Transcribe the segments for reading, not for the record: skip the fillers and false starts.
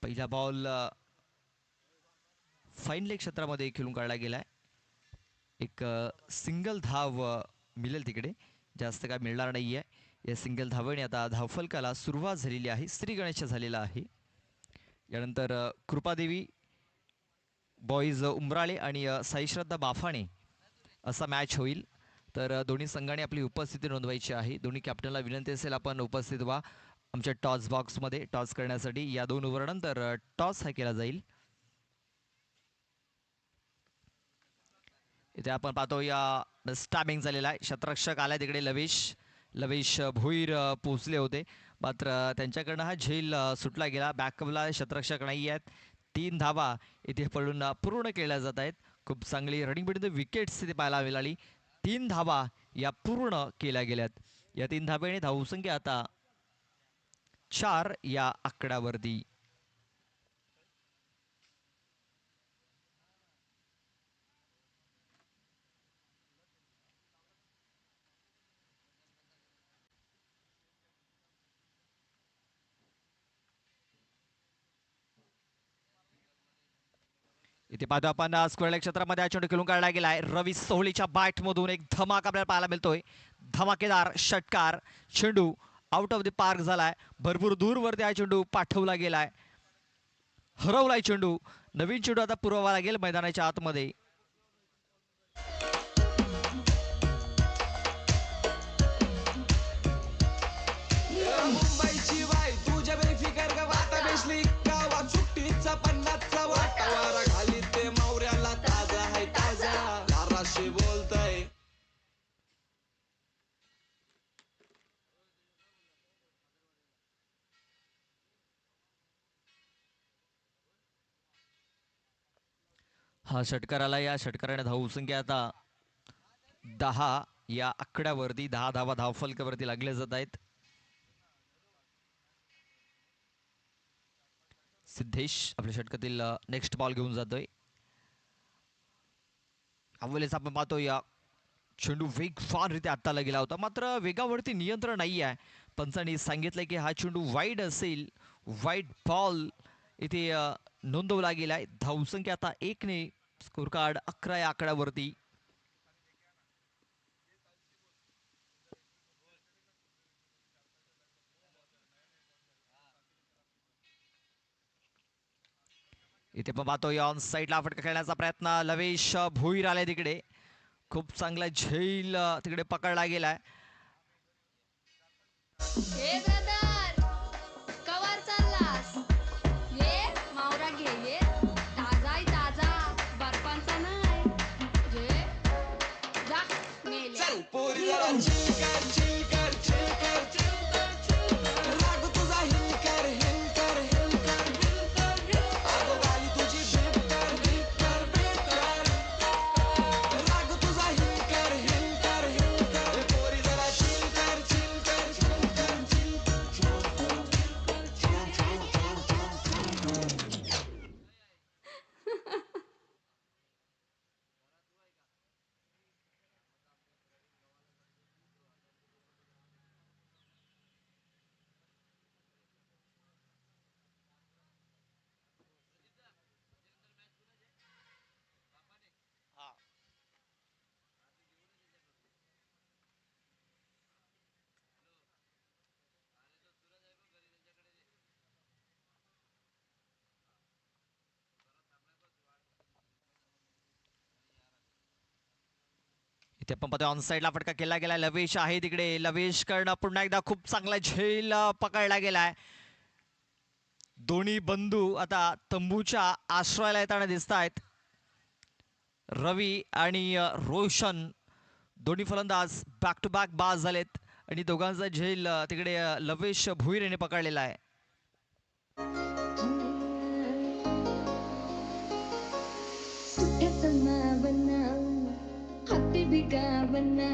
पहिला ball fine leg क्षेत्रामध्ये खेळून काढला गेलाय. एक सिंगल धाव मिळेल तिकडे, जास्त काय मिळणार नाही आहे. या सिंगल धावेने आता धावफलकाला सुरुवात झालेली आहे. श्रीगणेश झालेला आहे. यानंतर कृपादेवी बॉईज उमराळे आणि साईश्रद्धा बाफाणे असा मॅच होईल. तर दोन्ही संघाने आपली उपस्थिती नोंदवायची आहे. दोन्ही कॅप्टनला विनंती असेल आपण उपस्थित व्हा आमच्या टॉस बॉक्समध्ये टॉस करण्यासाठी. या 2 ओव्हरनंतर टॉस हा केला जाईल. इथे आपण पाहतो या स्टॅबिंग झालेला आहे. शतरक्षक आलाय तिकडे लवेश भोईर पोचले होते, मात्र त्यांच्याकडनं हा झेल सुटला गेला. बॅकअपला शतरक्षक नाही आहेत. 3 धावा इथे पडून पूर्ण केल्या जात आहेत. खूप चांगली रनिंग बिटवीन द विकेट्स इथे पाहायला मिळाली. 3 धावा या पूर्ण केल्या गेल्यात. या 3 धाब्याने धावसंख्या आता 4 या आकड्यावरती. इथे पाहतो आपण स्क्वेअर लेग क्षेत्रामध्ये चेंडू खेळून काढला गेलाय. रवी सोहळीच्या बॅटमधून एक धमाका आपल्याला पाहायला मिळतोय. धमाकेदार षटकार. चेंडू आउट ऑफ द पार्क झालाय. भरपूर दूरवरती हा चेंडू पाठवला गेलाय. हरवलाय चेंडू. नवीन चेंडू आता पुरवावा लागेल मैदानाच्या आतमध्ये. मुंबईची बाई तुझ्या बेफिकर का वाटा बेसली गावात सुट्टीचा 50चा वाटावारा खाली ते मावऱ्याला ताजा आहे ताजा धाराशी बोलताय. हा षटकार आला. या षटकाराने धावसंख्या आता 10 या आकड्यावरती. 10 धावा धावफलकावरती लागले जात आहेत. सिद्धेश आपल्या षटकातील नेक्स्ट बॉल घेऊन जातोय. अव्वलेच आपण पाहतो या चेंडू वेगवानरित्या हाताला गेला होता, मात्र वेगावरती नियंत्रण नाही आहे. पंचांनी सांगितलंय की हा चेंडू वाईड असेल. वाईड बॉल इथे नोंदवला गेलाय. धावसंख्या आता 1 ने. स्कोर कार्ड 11 या आकड्यावरती. इथे पण पाहतो या ऑन साईडला फटका खेळण्याचा प्रयत्न. लवेश भोईर आलाय तिकडे. खूप चांगला झेल तिकडे पकडला गेलाय. कवर चाललास ये मावरा घे ये ताजा ताजा बर्फांचा नाही जे जा मेले. चल पोरी जरा चिल कर चिल कर चिल कर चिल कर चिल कर राग तुझा हिल कर हिल कर हिल कर आगो गाली तुझी बीप कर बीप कर बीप कर राग तुझा हिल कर हिल कर हिल कर पोरी जरा चिल कर चिल कर चिल कर चिल इथे पण पाहतो ऑन साईडला फटका केला गेला. लवेश आहे तिकडे. लवेश करणं पुन्हा एकदा खूप चांगला झेल पकडला गेलाय. दोन्ही बंधू आता तंबूच्या आश्रयाला येताना दिसत आहेत. रवी आणि रोशन दोन्ही फलंदाज बॅक टू बॅक बाद झालेत आणि दोघांचा झेल तिकडे लवेश भोईर याने पकडलेला आहे. बिगावना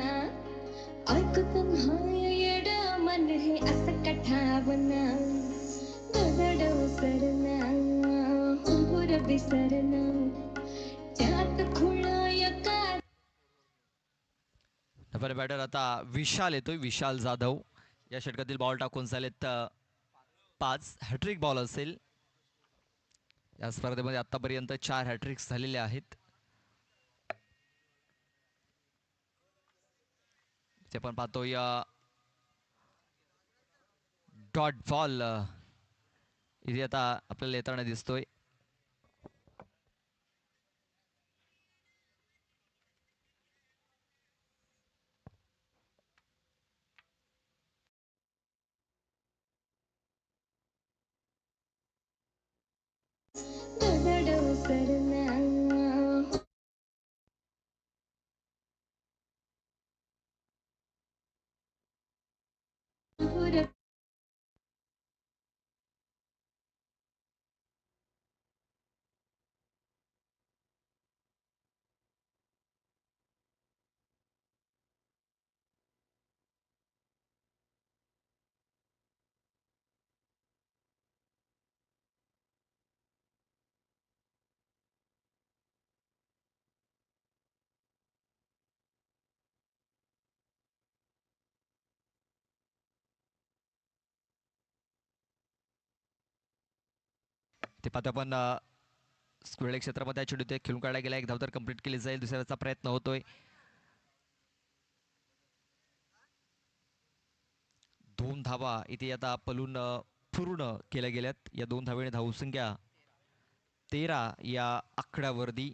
ऐकून हाय येड मन हे असं कठावना दडव सरना हुर बिसरना जात खुळाय का. नंबर बॅटर आता विशाल येतोय. विशाल जाधव या षटकातील बॉल टाकून झालेत 5. हॅट्रिक बॉल असेल. या स्पर्धेमध्ये आतापर्यंत 4 हॅट्रिक्स झालेले आहेत. ते आपण पाहतोय डॉट बॉल इथे आता आपल्याला येताना दिसतोय. धडधड उसरला हुर ते पाहतो आपण क्रीडा क्षेत्रामध्ये चेंडू ते खेळून काढला गेला. एक धाव तर कंप्लीट केली जाईल. दुसऱ्याचा प्रयत्न होतोय. 2 धावा इथे आता पलून पूर्ण केल्या गेल्यात. या 2 धावेने धावसंख्या 13 या आकड्यावरती.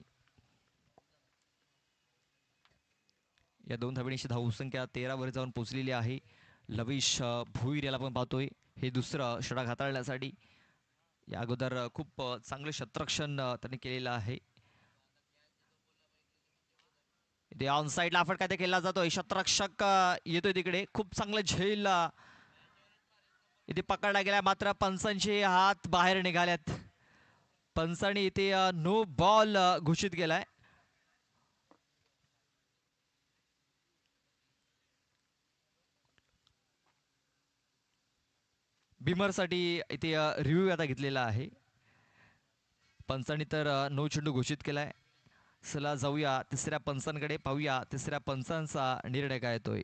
या 2 धावेची धावसंख्या 13 वर जाऊन पोहोचलेली आहे. लविश भोईर याला आपण पाहतोय हे दुसरं षटक हाताळण्यासाठी. या अगोदर खूप चांगलं क्षेत्ररक्षण त्यांनी केलेलं आहे. इथे ऑन साईडला फटका ते केला जातोय. क्षेत्ररक्षक येतोय तिकडे. खूप चांगलं झेल इथे पकडला गेला. मात्र पंचांचे हात बाहेर निघाल्यात. पंचांनी इथे नो बॉल घोषित केलाय. बिमरसाठी इथे रिव्ह्यू आता घेतलेला आहे. पंचांनी तर नो चेंडू घोषित केलाय. चला जाऊया तिसऱ्या पंचांकडे. पाहूया तिसऱ्या पंचांचा निर्णय काय येतोय.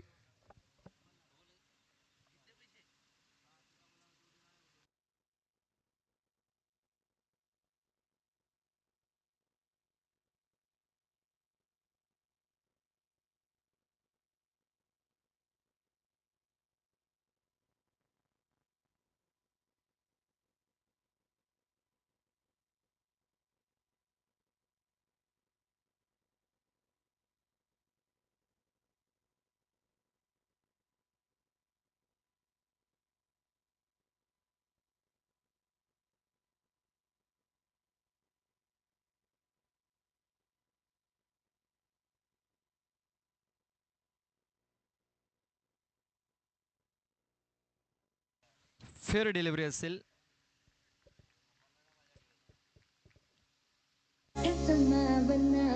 फेअर डिलिव्हरी असेल. समावना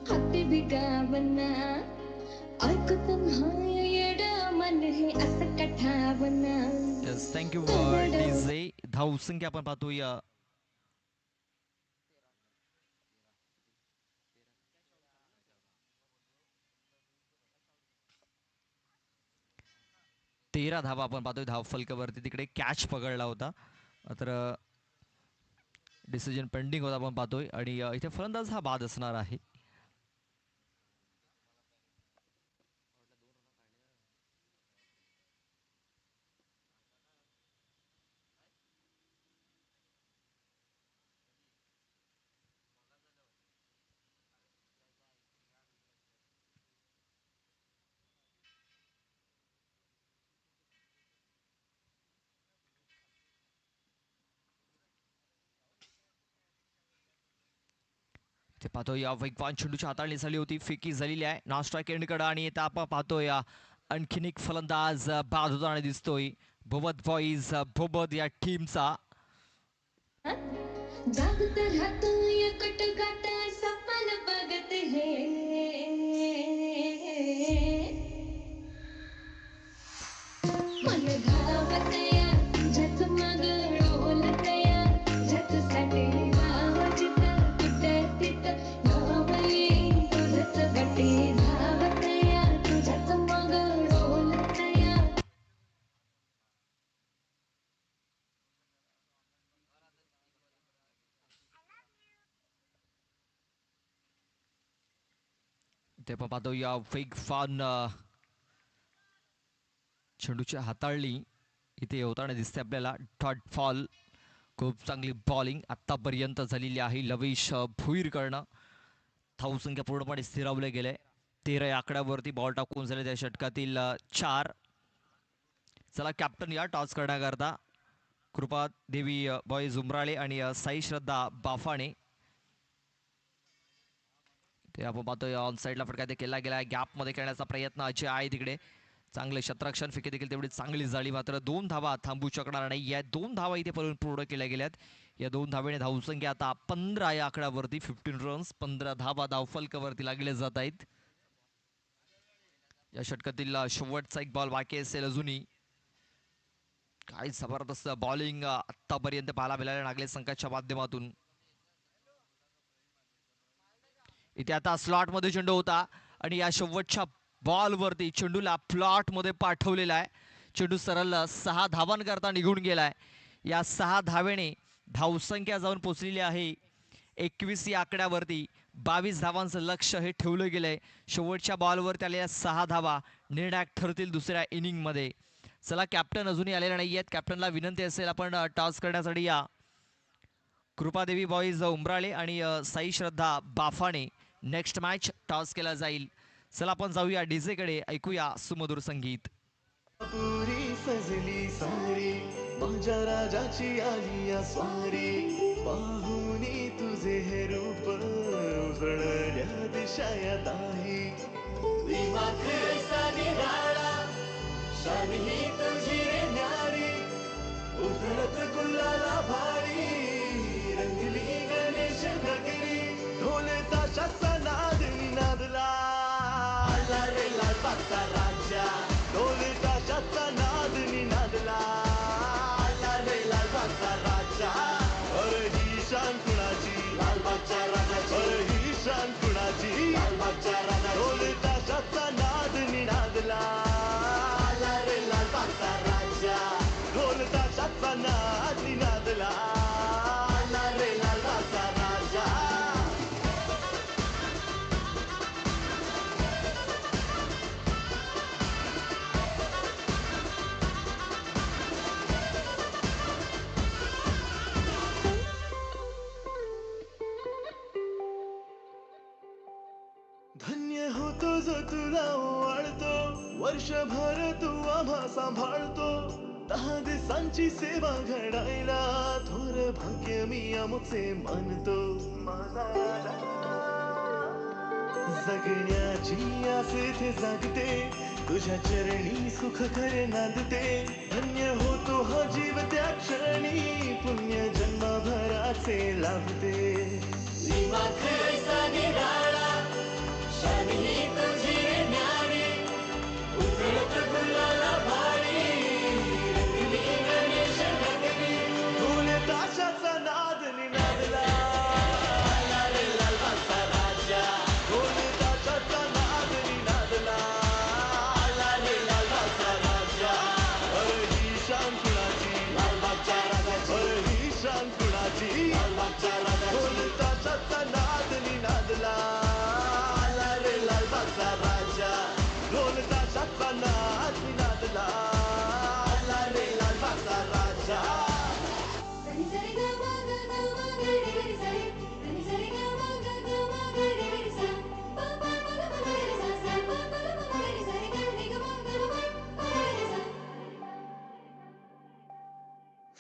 हाती बिगावना ऐकत नाही येडा मन हे असं कठावना. Yes thank you DJ. धावसंख्या आपण पाहतोय 13 धावा आपण पाहतोय धाव फलकावरती. तिकडे कॅच पकडला होता. मात्र डिसिजन पेंडिंग होता आपण पाहतोय. आणि इथे फलंदाज हा बाद असणार आहे. ते पाहतोय वेगवान चेंडूची हाताळणी झाली होती. फेकी झालेली आहे नाश्ता केंडकडं. आणि आता आपण पाहतोय आणखीन एक फलंदाज बाद होताना दिसतोय. भोबत बॉईज भोबत या टीमचा. जागत राहतो एकट गात सपन बघत हे मन धावतया झच मग डोलतया झचसाठी धाव जिथं कुठं तिथं धाव येईन तुझंच गटी धावतया तुझ्याच मग डोलतया. इथे आपण पाहतो या फेक फान चेंडूची हाताळणी इथे होताना दिसते आपल्याला. Dot fall. खूप चांगली बॉलिंग आत्तापर्यंत झालेली आहे लवेश भुईरकडनं. धावसंख्या पूर्णपणे स्थिरावले गेले. 13 या आकड्यावरती बॉल टाकून झाले त्या षटकातील 4. चला कॅप्टन या टॉस करण्याकरता कृपा देवी बॉयज उमराळे आणि साई श्रद्धा बाफाणे. ते आपण पाहतोय ऑन साईडला फटका ते केला गेला. गॅपमध्ये खेळण्याचा प्रयत्न अजय आहे तिकडे. चांगले क्षेत्ररक्षण फेकी देखील तेवढी चांगली झाली, मात्र 2 धावा थांबू शकणार नाही. या 2 धावा इथे पूर्ण केल्या गेल्यात. या 2 धावेने धावसंख्या आता 15 या आकड्यावरती. 15 रन्स 15 धावा धावफलकावरती लागले जात आहेत. या षटकातील शेवटचा एक बॉल बाकी असेल अजूनही. काय जबरदस्त बॉलिंग आतापर्यंत पाहायला मिळाल्या नागले संघाच्या माध्यमातून. इथे आता स्लॉट मध्ये चेंडू होता आणि या शेवटच्या बॉलवरती चेंडूला प्लॉट मध्ये पाठवलेला आहे. चेंडू सरळ 6 धावांकरता निघून गेलाय. या 6 धावेने धावसंख्या जाऊन पोहोचलेली आहे 21 या आकड्यावरती. 22 धावांचं लक्ष हे ठेवलं गेलंय. शेवटच्या बॉलवरती आलेल्या 6 धावा निर्णायक ठरतील दुसऱ्या इनिंग मध्ये. चला कॅप्टन अजूनही आलेला नाही आहेत. कॅप्टनला विनंती असेल आपण टॉस करण्यासाठी या. कृपादेवी बॉईज उमराळे आणि साई श्रद्धा बाफाणे. नेक्स्ट मॅच टॉस केला जाईल. चला आपण जाऊया डीजे कडे, ऐकूया सुमधुर संगीत. पुरी सजली सारी माझ्या राजाची आली या स्वारी. पाहुनी तुझे हे रूप उजळल्या दिशा या दाही. दिमाग ऐसा निराळा शान ही तुझी रे न्यारी. उधळत गुलाला भारी रंगली गणेश नगरी. ढोले ताशाचा नाद नादला आला रे लालबागचा राजा. ढोले ताशाचा नाद नादला आला रे लालबागचा राजा. अरे ही शान कुणाची लालबागच्या राजाची. अरे ही शान कुणाची लालबागच्या राजाची. ढोले ताशाचा नाद नादला आला रे लालबागचा राजा. ढोल ताशाचा नाद नादला आला रे लालबागचा राजा. धन्य होतो जो तुला ओवाळतो. वर्षभर तू आम्हा सांभाळतो. 10 दिवसांची सेवा घडायला थोर भाग्य मी आमचे मानतो. माझा राजा जगण्याची आस इथे जागते. तुझ्या चरणी सुख खरे नांदते. धन्य होतो हा जीव त्या क्षणी पुण्य जन्मभराचे लाभते. दिमाग ऐसा निराळा शान ही तुझी रे न्यारी. उजळत गुलाला भारी रंगली गणेश नगरी. ढोले ताशाचा नाद नादला आला रे लालबागचा राजा. ढोले ताशाचा नाद नादला आला रे लालबागचा राजा. अरे ही शान कुणाची लालबागच्या राजाची. अरे ही शान कुणाची लालबागच्या राजाची. ढोले ताशाचा नाद नादला आला रे लालबागचा राजा. ढोल ताशाचा नाद नादला आला रे लालबागचा राजा. सरी सरी ग म ग ग म ग रे रे सरी. सरी सरी ग म ग ग म ग रे रे सा. प प म ग म ग रे सा सा. प प ग म ग रे सरी ग रे ग म ग म प रे सा.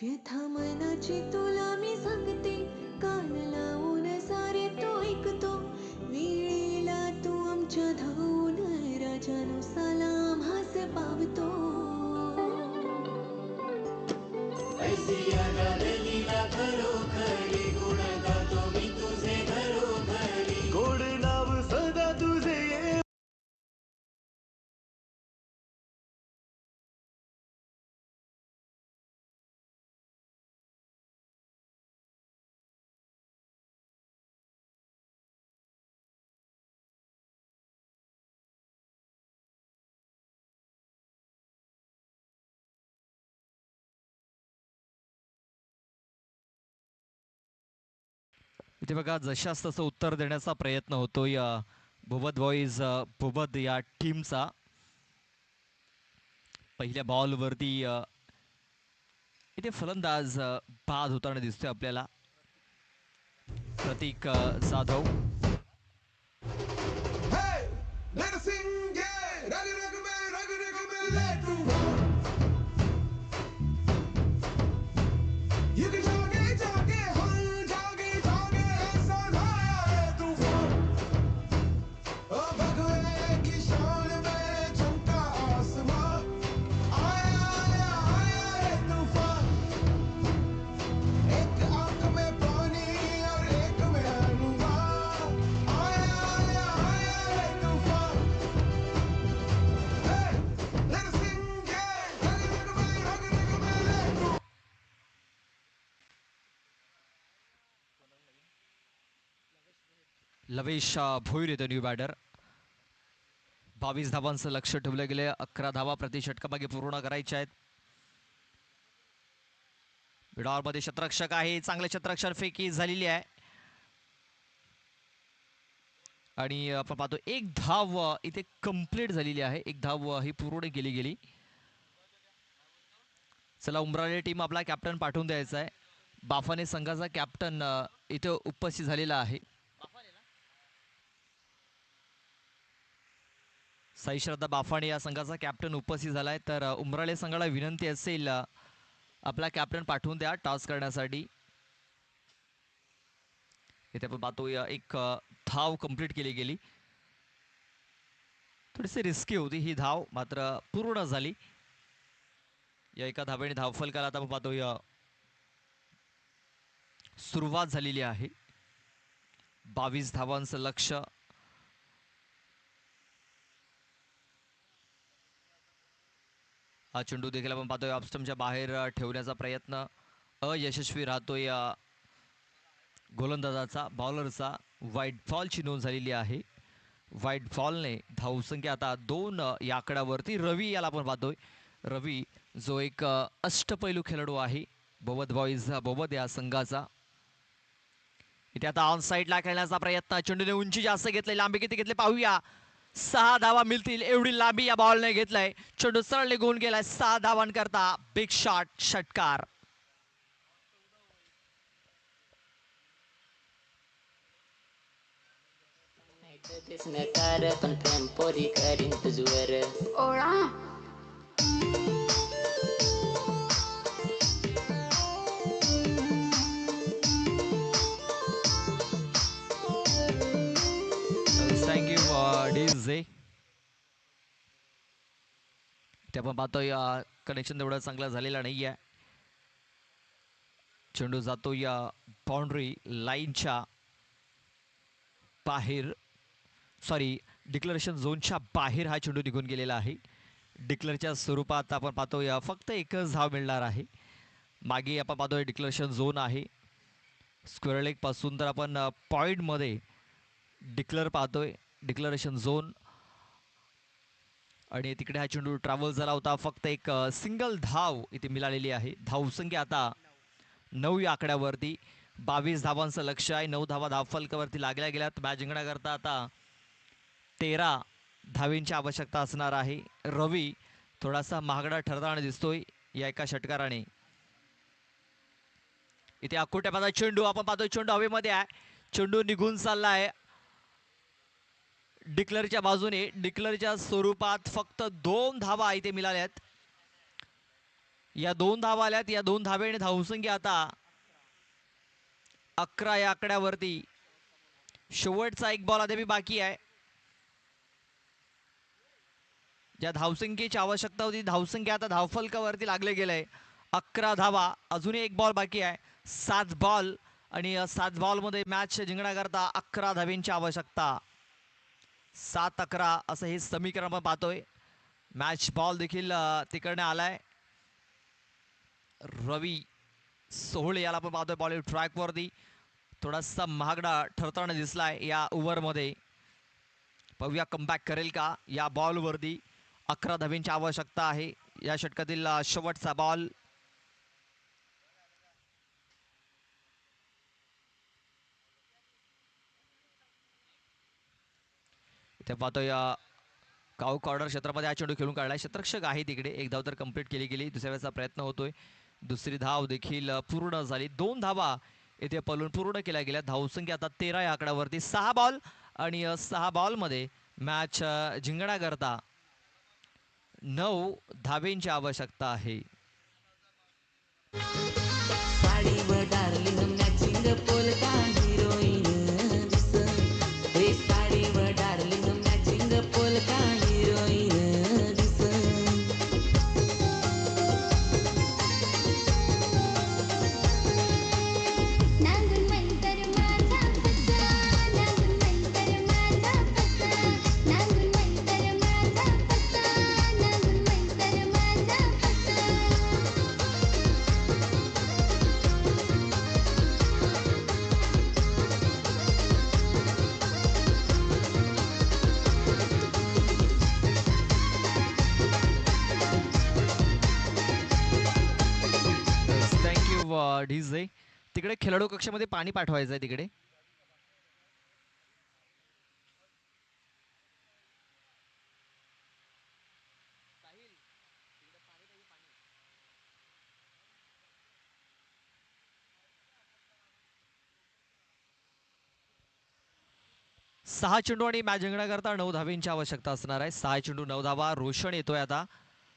व्यथा मनाची तुला मी सांगते. कान लावून सारे तो ऐकतो. वेळेला तू आमच्या धावून राजानु सलाम हास पावतो. ऐसी अगदलीला खरोखरी गुण गातो मी तुझे घरोघरी. गोड नाव सदा तुझे ये. इथे बघा जशास तसं उत्तर देण्याचा प्रयत्न होतोय बोबत बॉईज बोबत या टीमचा पहिल्या बॉलवरती इथे फलंदाज बाद होताना दिसतोय आपल्याला. प्रतीक Jadhav. Hey, let us sing, yeah. Raggy, raggy, man, raggy, raggy, man, let do. You can jog it, jog it, ऐसा लाया है तूफान. भगवे की शान में चमका आसमान. आया, आया, आया है तूफान. एक आंख में पानी और एक में अनुमान. आया, आया, आया है तूफान. Hey, let us sing, yeah. Raggy, raggy, man, let do. लवेश Bhoir येतो न्यू बॅटर. 22 धावांचं लक्ष ठेवलं गेले. 11 धावा प्रति षटकामागे पूर्ण करायच्या आहेत. मिडॉलमध्ये शतरक्षक आहे. चांगले शतरक्षण फेकी झालेली आहे आणि आपण पाहतो एक धाव इथे कंप्लीट झालेली आहे. एक धाव ही पूर्ण केली गेली. चला उमराळे टीम आपला कॅप्टन पाठवून द्यायचा आहे. बाफाने संघाचा कॅप्टन इथे उपस्थित झालेला आहे. साई श्रद्धा बाफाणे या संघाचा कॅप्टन उपस्थित झालाय. तर उमराळे संघाला विनंती असेल आपला कॅप्टन पाठवून द्या टॉस करण्यासाठी. इथे आपण पाहतो एक धाव कंप्लीट केली गेली. थोडीशी रिस्की होती ही धाव, मात्र पूर्ण झाली. या एका धावेने धावफलकाला आता आपण पाहतो सुरुवात झालेली आहे. 22 धावांचं लक्ष. हा चेंडू देखील आपण पाहतोय ऑफस्टंपच्या बाहेर ठेवण्याचा प्रयत्न अयशस्वी राहतोय गोलंदाजाचा. बॉलरचा वाईट बॉलची नोंद झालेली आहे. वाईट बॉलने धावसंख्या आता 2 या आकड्यावरती. रवी याला आपण पाहतोय. रवी जो एक अष्टपैलू खेळाडू आहे बोबत बॉईज बोबत या संघाचा. इथे आता ऑन साईडला खेळण्याचा प्रयत्न. चेंडूने उंची जास्त घेतली. लांबी किती घेतली पाहूया. 6 धावा मिळतील एवढी लांबी या बॉलने घेतलाय. चेंडू सरळ निघून गेलाय. 6 धावांकरता बिग शॉट षटकार. Desnatar पण प्रेम पोरी करीन तुझवर. ओळा थँक्यू डीजे. ते आपण पाहतोय कनेक्शन तेवढं चांगलं झालेलं नाही आहे. चेंडू जातो या बाउंड्री लाईनच्या बाहेर. सॉरी, डिक्लरेशन झोनच्या बाहेर हा चेंडू निघून गेलेला आहे. डिक्लेअरच्या स्वरूपात आपण पाहतोय फक्त एकच धाव मिळणार आहे. मागे आपण पाहतोय डिक्लेरेशन झोन आहे. स्क्वेअर लेग पासून तर आपण पॉईंटमध्ये डिक्लेअर पाहतोय. डिक्लरेशन झोन आणि तिकडे हा चेंडू ट्रॅव्हल झाला होता. फक्त एक सिंगल धाव इथे मिळालेली आहे. धावसंख्या आता 9 या आकड्यावरती. 22 धावांचं लक्ष आहे. 9 धावा धावफलकावरती लागल्या गेल्यात. मॅच जिंकण्याकरता आता 13 धावींची आवश्यकता असणार आहे. रवी थोडासा महागडा ठरताना दिसतोय या एका षटकाराने. इथे अकोट्या पाहता चेंडू आपण पाहतोय. चेंडू हवेमध्ये आहे. चेंडू निघून चाललाय डिक्लेअरच्या बाजूने. डिक्लेअरच्या स्वरूपात फक्त 2 धावा इथे मिळाल्यात. या 2 धावा आल्यात. या 2 धावेने धावसंख्या आता 11 या आकड्यावरती. शेवटचा एक बॉल अद्याप बाकी आहे. ज्या धावसंख्येची आवश्यकता होती धावसंख्या आता धावफलकावरती लागले गेलंय. 11 धावा. अजूनही एक बॉल बाकी आहे. 7 बॉल आणि 7 बॉलमध्ये मॅच जिंकण्याकरता 11 धावेंची आवश्यकता. 7-11 असं हे समीकरण आपण पाहतोय. मॅच बॉल देखील तिकडनं आलाय. रवी सोहळे याला आपण पाहतोय बॉल ट्रॅकवरती. थोडासा महागडा ठरताना दिसलाय या ओव्हरमध्ये. पाहूया कमबॅक करेल का या बॉलवरती. 11 धावेंची आवश्यकता आहे. या षटकातील शेवटचा बॉल. ते पाहतोय काऊ कॉर्नर क्षेत्रामध्ये हा चेंडू खेळून काढलाय. क्षेत्ररक्षक आहे तिकडे. एक धाव तर कंप्लीट केली गेली. दुसऱ्या वेळेचा प्रयत्न होतोय. दुसरी धाव देखील पूर्ण झाली. 2 धावा इथे पलून पूर्ण केल्या गेल्या. धावसंख्या आता 13 या आकड्यावरती. 6 बॉल आणि 6 बॉलमध्ये मॅच जिंकण्याकरता 9 धावेंची आवश्यकता आहे. साडीवर डार्लिंग मॅचिंग पोलका हिरोईन दिस हे साडीवर डार्लिंग मॅचिंग पोलका हिरोईन दिस नांदून मंतर माझा पत्ता नांदून मंतर माझा पत्ता नांदून मंतर माझा पत्ता नांदून मंतर माझा पत्ता थँक्यू डीजे. तिकडे खेळाडू कक्षामध्ये पाणी पाठवायचं आहे तिकडे. सहा चेंडू आणि मॅच जिंकण्याकरता 9 धावेंची आवश्यकता असणार आहे. 6 चेंडू 9 धावा. रोशन येतोय आता.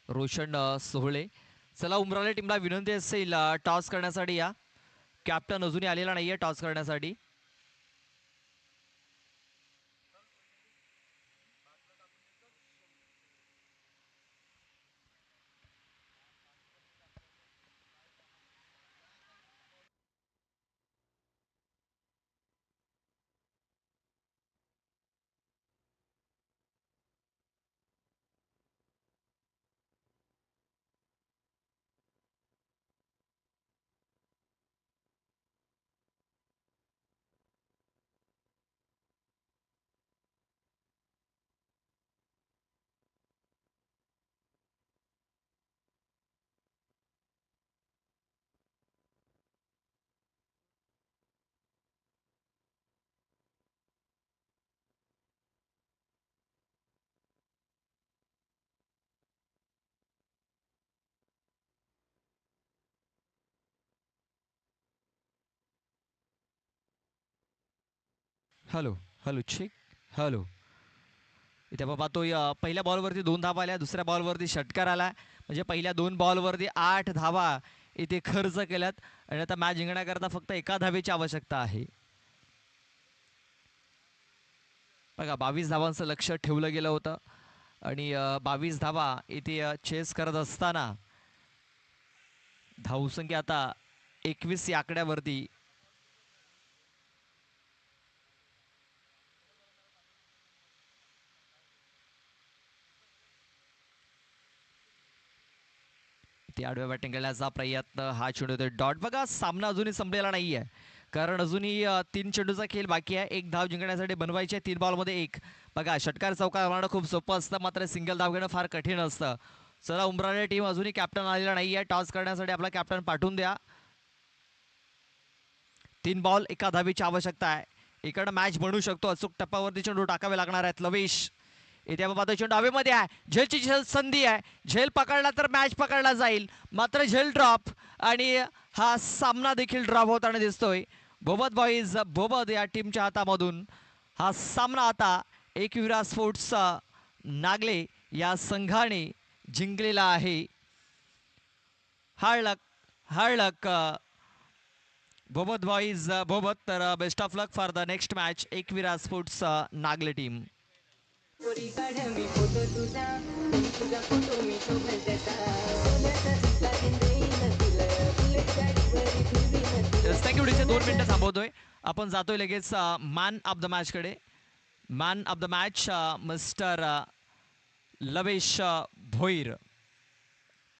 रोशन सोहळे. चला उमराले टीमला विनंती असेल टॉस करण्यासाठी या. कॅप्टन अजूनही आलेला नाहीये टॉस करण्यासाठी. Hello hello check. हॅलो. इथे आपण पाहतोय पहिल्या बॉलवरती 2 धावा आल्या. दुसऱ्या बॉलवरती षटकार आला. म्हणजे पहिल्या 2 बॉलवरती 8 धावा इथे खर्च केल्यात आणि आता मॅच जिंकण्याकरता फक्त 1 धावेची आवश्यकता आहे. बघा 22 धावांचं लक्ष ठेवलं गेलं होतं आणि 22 धावा इथे चेस करत असताना धावसंख्या आता 21 या आकड्यावरती. ती आडव्या बॅटिंग करण्याचा प्रयत्न. हा चेंडू होतोय डॉट. बघा सामना अजूनही संपलेला नाहीये कारण अजूनही 3 चेंडूचा खेळ बाकी आहे. 1 धाव जिंकण्यासाठी बनवायची आहे. 3 बॉलमध्ये 1. बघा षटकार चौकार मारणं खूप सोपं असतं मात्र सिंगल धाव घेणं फार कठीण असतं. चला उमराणे टीम अजूनही कॅप्टन आलेला नाहीये. टॉस करण्यासाठी आपला कॅप्टन पाठवून द्या. 3 बॉल 1 धावेची आवश्यकता आहे. इकडं मॅच बनू शकतो. अचूक टप्प्यावरती चेंडू टाकावे लागणार आहेत. लवेश इथे आपण पाहतो चेंडू हवेमध्ये आहे. झेलची संधी आहे. झेल पकडला तर मॅच पकडला जाईल मात्र झेल ड्रॉप आणि हा सामना देखील ड्रॉप होताना दिसतोय. बोबत बॉईज बोबत या टीमच्या हातामधून हा सामना आता एकविरा स्पोर्ट्स नागले या संघाने जिंकलेला आहे. हार्ड लक बोबत बॉईज बोबत. तर best of luck for the next match Ekvira sports Nagle team. पोरी काढ मी फोटो तुझा तुझा फोटो मी शोभेल त्याचा सोन्याचा चित्ता घेऊन तुला बुलेट गाडीवरी फिरवीन तुला. थँक्यू. डीचे 2 मिनिटं थांबवतोय. आपण जातोय लगेच मॅन ऑफ द मॅच कडे. Man of the match mister लवेश Bhoir.